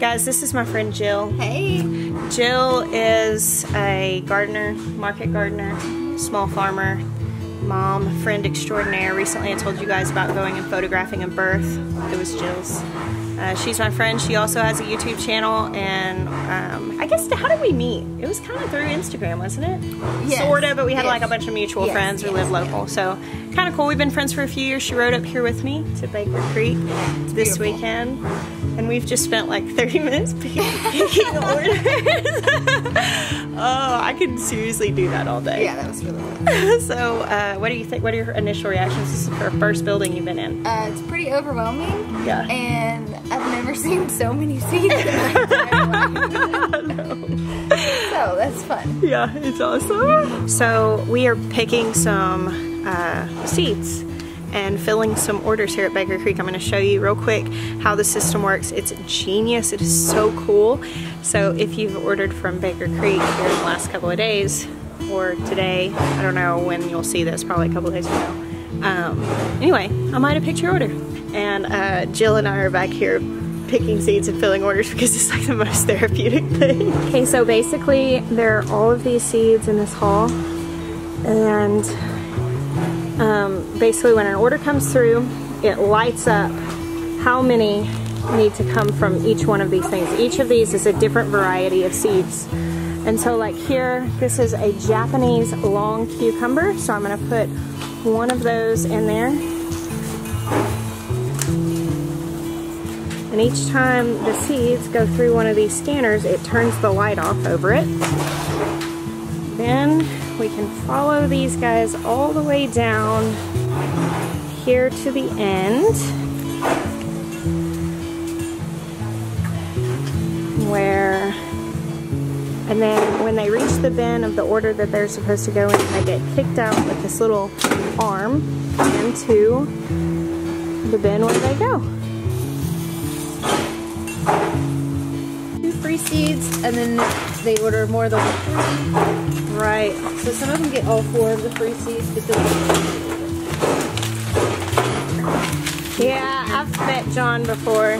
Guys, this is my friend Jill. Hey. Jill is a gardener, market gardener, small farmer, mom, friend extraordinaire. Recently I told you guys about going and photographing a birth. It was Jill's. She's my friend. She also has a YouTube channel, and I guess, how did we meet? It was kind of through Instagram, wasn't it? Yes. Sort of, but we had like a bunch of mutual friends who live local. So kind of cool. We've been friends for a few years. She rode up here with me to Baker Creek this weekend, and we've just spent like 30 minutes picking orders. Oh, I could seriously do that all day. Yeah, that was really fun. So, what do you think? What are your initial reactions? This is the first building you've been in. It's pretty overwhelming. Yeah. And I've never seen so many seeds in my entire life. So that's fun. Yeah, it's awesome. So we are picking some seeds and filling some orders here at Baker Creek. I'm going to show you real quick how the system works. It's genius. It is so cool. So if you've ordered from Baker Creek here in the last couple of days, or today, I don't know when you'll see this, probably a couple of days ago. Anyway, I might have picked your order. And Jill and I are back here picking seeds and filling orders because it's like the most therapeutic thing. Okay, so basically there are all of these seeds in this haul, and basically when an order comes through, it lights up how many need to come from each one of these things. Each of these is a different variety of seeds. And so like here, this is a Japanese long cucumber, so I'm gonna put one of those in there. And each time the seeds go through one of these scanners, it turns the light off over it. Then we can follow these guys all the way down here to the end, where, and then when they reach the bin of the order that they're supposed to go in, they get kicked out with this little arm into the bin where they go. 2 free seeds, and then they order more than 1. Right. So some of them get all 4 of the free seeds because yeah, I've met John before.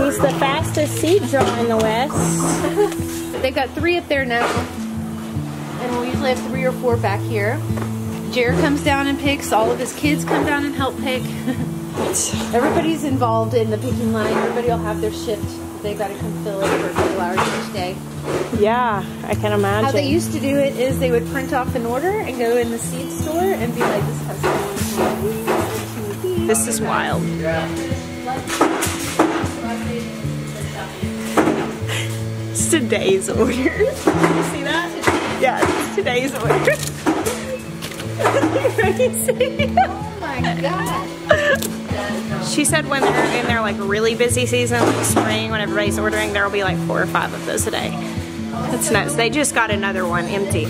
He's the fastest seed drawer in the West. they've got 3 up there now, and we'll usually have 3 or 4 back here. Jared comes down and picks. All of his kids come down and help pick. Everybody's involved in the picking line. Everybody will have their shift. They've got to come fill it for a couple hours each day. Yeah, I can imagine. How they used to do it is they would print off an order and go in the seed store and be like, this has This is wild. It's today's order. Did you see that? Yeah, it's today's order. Crazy. Oh my God. She said when they're in their like really busy season, like spring, when everybody's ordering, there will be like 4 or 5 of those a day. That's nuts. They just got another one empty.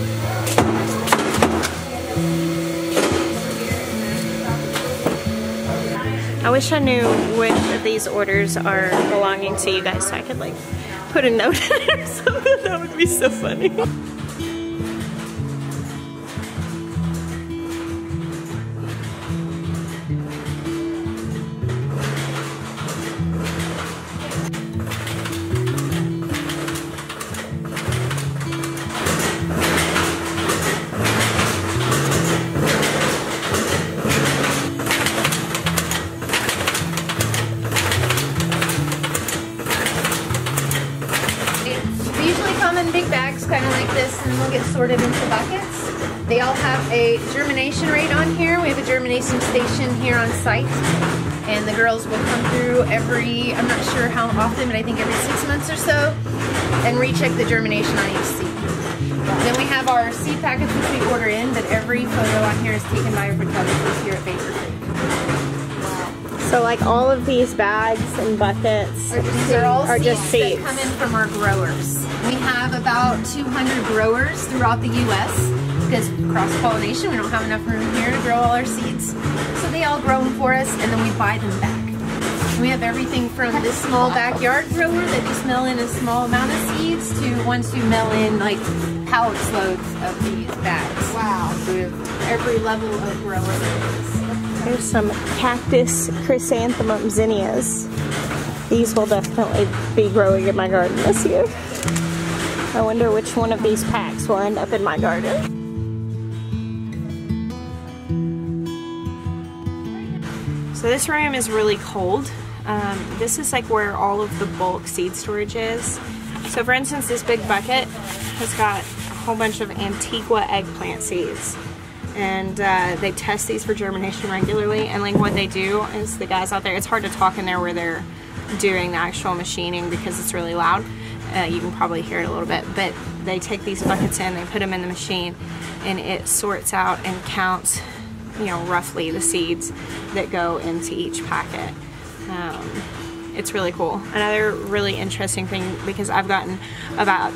I wish I knew which of these orders are belonging to you guys so I could like put a note in it or something. That would be so funny. In big bags kind of like this, and they'll get sorted into buckets. They all have a germination rate on here. We have a germination station here on site, and the girls will come through every, I'm not sure how often, but I think every 6 months or so, and recheck the germination on each seed. Then we have our seed packets which we order in, but every photo on here is taken by our photographers here at Baker Creek. So like all of these bags and buckets are just seeds that come in from our growers. We have about 200 growers throughout the U.S. because cross-pollination, we don't have enough room here to grow all our seeds. So they all grow them for us, and then we buy them back. We have everything from this small backyard grower that just mail in a small amount of seeds to ones who mail in like pallets loads of these bags. Wow. So we have every level of grower there is. There's some cactus chrysanthemum zinnias. These will definitely be growing in my garden this year. I wonder which one of these packs will end up in my garden. So this room is really cold. This is like where all of the bulk seed storage is. So for instance, this big bucket has got a whole bunch of Antigua eggplant seeds. And they test these for germination regularly. And like what they do is the guys out there, it's hard to talk in there where they're doing the actual machining because it's really loud. You can probably hear it a little bit, but they take these buckets in, they put them in the machine, and it sorts out and counts, you know, roughly the seeds that go into each packet. It's really cool. Another really interesting thing, because I've gotten about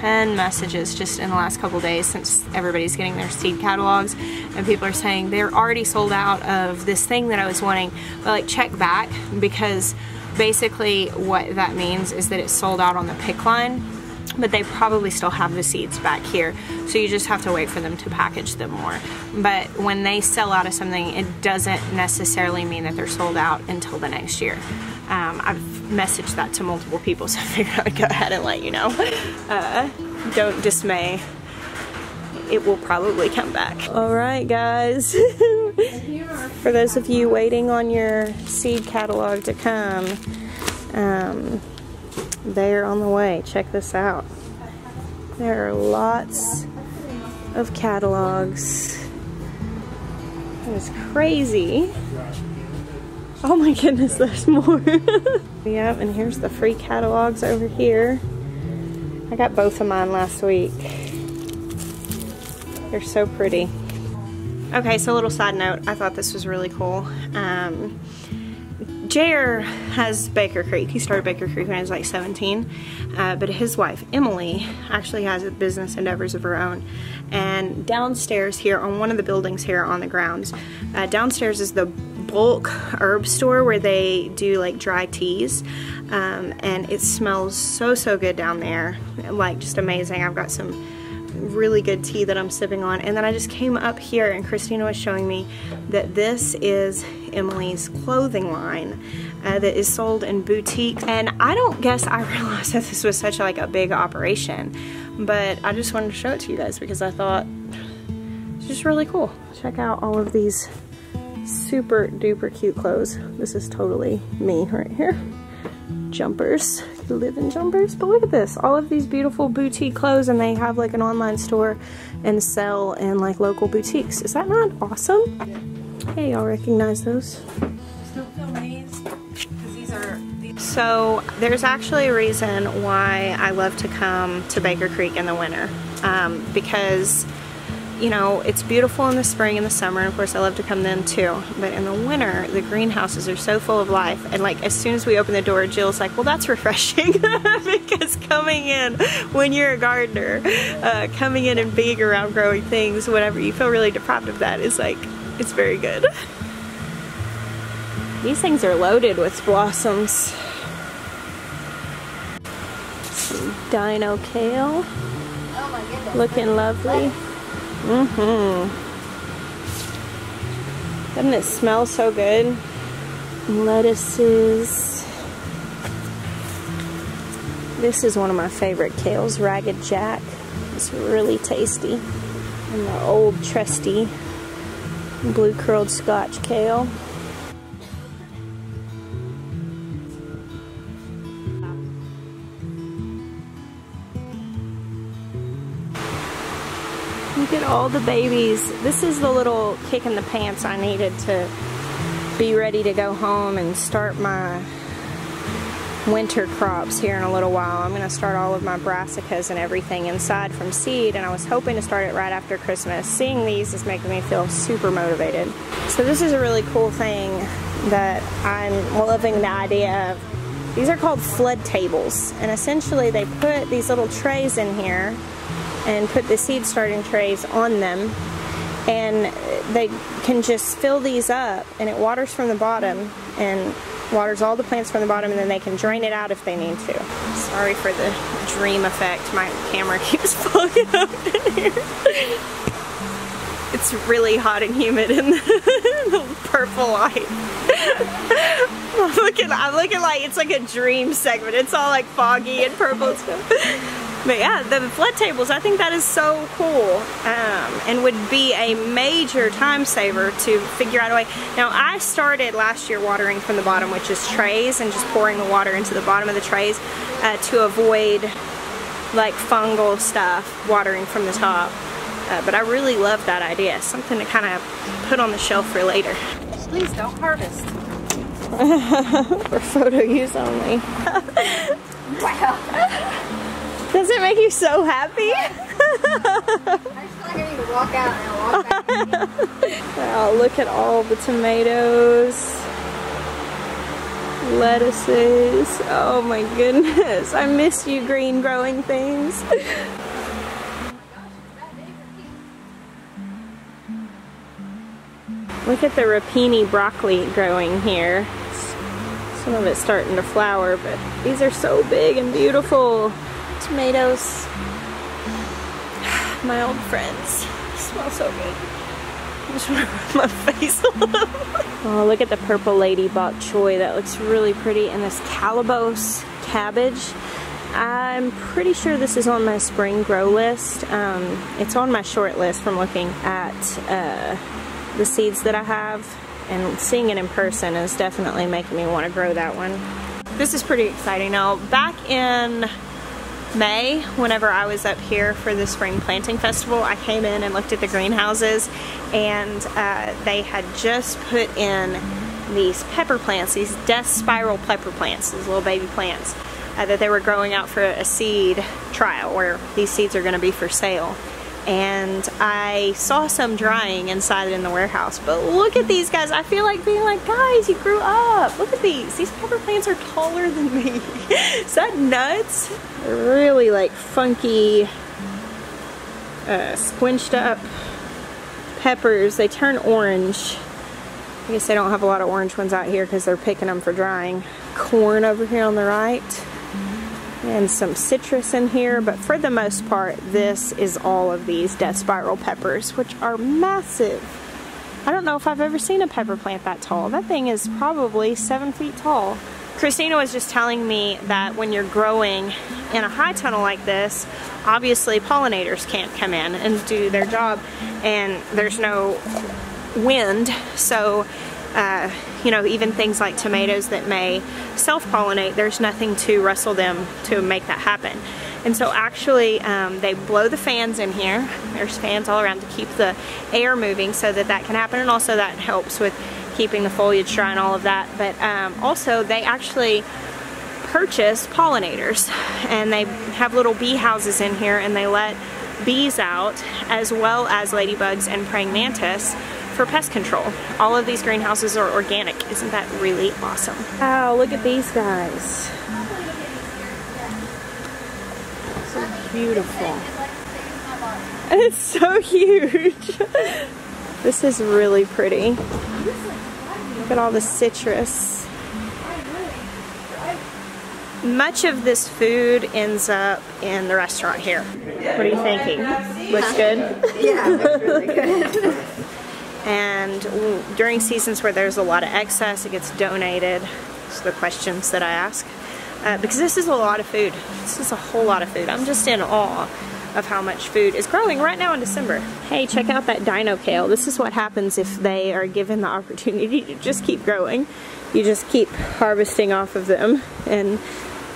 10 messages just in the last couple days since everybody's getting their seed catalogs, and people are saying they're already sold out of this thing that I was wanting, but like check back, because basically what that means is that it's sold out on the pick line, but they probably still have the seeds back here, so you just have to wait for them to package them more. But when they sell out of something, it doesn't necessarily mean that they're sold out until the next year. I've messaged that to multiple people, so I figured I would go ahead and let you know. Don't dismay. It will probably come back. Alright guys, for those of you waiting on your seed catalog to come, they're on the way. Check this out. There are lots of catalogs. That is crazy. Oh my goodness, there's more. Yep, and here's the free catalogs over here. I got both of mine last week. They're so pretty. Okay, so a little side note, I thought this was really cool. Jair has Baker Creek. He started Baker Creek when he was like 17, but his wife Emily actually has business endeavors of her own. And downstairs here on one of the buildings here on the grounds, downstairs is the bulk herb store where they do like dry teas, and it smells so good down there, like just amazing. I've got some really good tea that I'm sipping on, and then I just came up here and Christina was showing me that this is Emily's clothing line that is sold in boutiques, and I don't guess I realized that this was such like a big operation, but I just wanted to show it to you guys because I thought it's just really cool. Check out all of these super duper cute clothes. This is totally me right here. Jumpers, you live in jumpers, but look at this, all of these beautiful boutique clothes, and they have like an online store and sell in like local boutiques. Is that not awesome? Hey, y'all recognize those? Still film these, because these are... So there's actually a reason why I love to come to Baker Creek in the winter, because you know, it's beautiful in the spring and the summer, and of course I love to come then too, but in the winter the greenhouses are so full of life, and like as soon as we open the door, Jill's like, well, that's refreshing. Because coming in when you're a gardener, coming in and being around growing things whenever you feel really deprived of that is like, it's very good. These things are loaded with blossoms. Some dino kale. Oh my goodness. Looking lovely. Doesn't it smell so good? Lettuces. This is one of my favorite kales, Ragged Jack. It's really tasty. And the old trusty blue curled Scotch kale. Look at all the babies. This is the little kick in the pants I needed to be ready to go home and start my winter crops here in a little while. I'm going to start all of my brassicas and everything inside from seed, and I was hoping to start it right after Christmas. Seeing these is making me feel super motivated. So this is a really cool thing that I'm loving the idea of. These are called flood tables, and essentially they put these little trays in here and put the seed starting trays on them, and they can just fill these up, and it waters from the bottom and waters all the plants from the bottom, and then they can drain it out if they need to. Sorry for the dream effect, my camera keeps fogging up in here. It's it's really hot and humid in the purple light. I'm looking like it's like a dream segment. It's all like foggy and purple and stuff. But yeah, the flood tables, I think that is so cool, and would be a major time saver to figure out a way. Now, I started last year watering from the bottom, which is trays, and just pouring the water into the bottom of the trays to avoid like fungal stuff watering from the top. But I really love that idea. Something to kind of put on the shelf for later. Please don't harvest. For photo use only. Wow. Does it make you so happy? I just feel like I need to walk out and I'll walk back in. Wow, look at all the tomatoes, lettuces. Oh my goodness, I miss you green growing things. Look at the rapini broccoli growing here. Some of it's starting to flower, but these are so big and beautiful. Tomatoes, my old friends, smell so good. I just want to rub my face on them. Oh, look at the purple lady bok choy. That looks really pretty. And this calabose cabbage. I'm pretty sure this is on my spring grow list. It's on my short list from looking at the seeds that I have. And seeing it in person is definitely making me want to grow that one. This is pretty exciting. Now, back in May, whenever I was up here for the spring planting festival, I came in and looked at the greenhouses, and they had just put in these pepper plants, these death spiral pepper plants, these little baby plants that they were growing out for a seed trial where these seeds are going to be for sale. And I saw some drying inside in the warehouse, but look at these guys. I feel like being like, guys, you grew up. Look at these. These pepper plants are taller than me. Is that nuts? Really like funky, squinched up peppers. They turn orange. I guess they don't have a lot of orange ones out here because they're picking them for drying. Corn over here on the right. And some citrus in here, but for the most part, this is all of these death spiral peppers, which are massive. I don't know if I've ever seen a pepper plant that tall. That thing is probably 7 feet tall. Christina was just telling me that when you're growing in a high tunnel like this, obviously pollinators can't come in and do their job, and there's no wind, so you know, even things like tomatoes that may self-pollinate, there's nothing to rustle them to make that happen. And so actually they blow the fans in here. There's fans all around to keep the air moving so that that can happen, and also that helps with keeping the foliage dry and all of that. But also they actually purchase pollinators, and they have little bee houses in here, and they let bees out as well as ladybugs and praying mantis for pest control. All of these greenhouses are organic. Isn't that really awesome? Wow, look at these guys. So beautiful. And it's so huge. This is really pretty. Look at all the citrus. Much of this food ends up in the restaurant here. What are you thinking? Looks good? Yeah, looks really good. And during seasons where there's a lot of excess, it gets donated. Those are the questions that I ask. Because this is a lot of food. This is a whole lot of food. I'm just in awe of how much food is growing right now in December. Hey, check out that dino kale. This is what happens if they are given the opportunity to just keep growing. You just keep harvesting off of them, and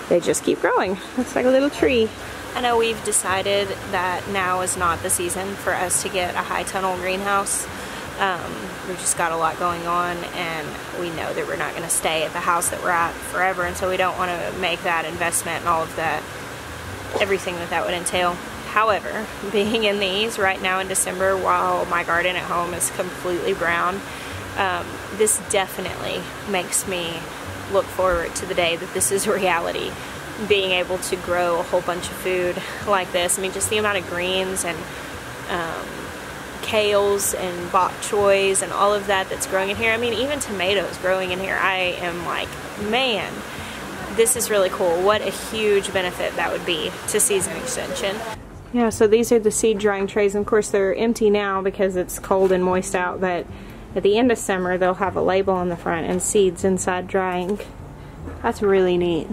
they just keep growing. Looks like a little tree. I know we've decided that now is not the season for us to get a high tunnel greenhouse. We've just got a lot going on, and we know that we're not going to stay at the house that we're at forever, and so we don't want to make that investment and all of that, everything that that would entail. However, being in these right now in December while my garden at home is completely brown, this definitely makes me look forward to the day that this is a reality. Being able to grow a whole bunch of food like this. I mean, just the amount of greens and kales and bok choys and all of that that's growing in here. I mean, even tomatoes growing in here. I am like, man, this is really cool. What a huge benefit that would be to season extension. Yeah, so these are the seed drying trays, and of course they're empty now because it's cold and moist out, but at the end of summer they'll have a label on the front and seeds inside drying. That's really neat.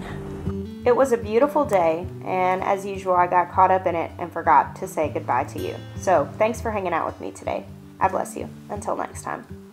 It was a beautiful day, and as usual I got caught up in it and forgot to say goodbye to you. So thanks for hanging out with me today. I bless you. Until next time.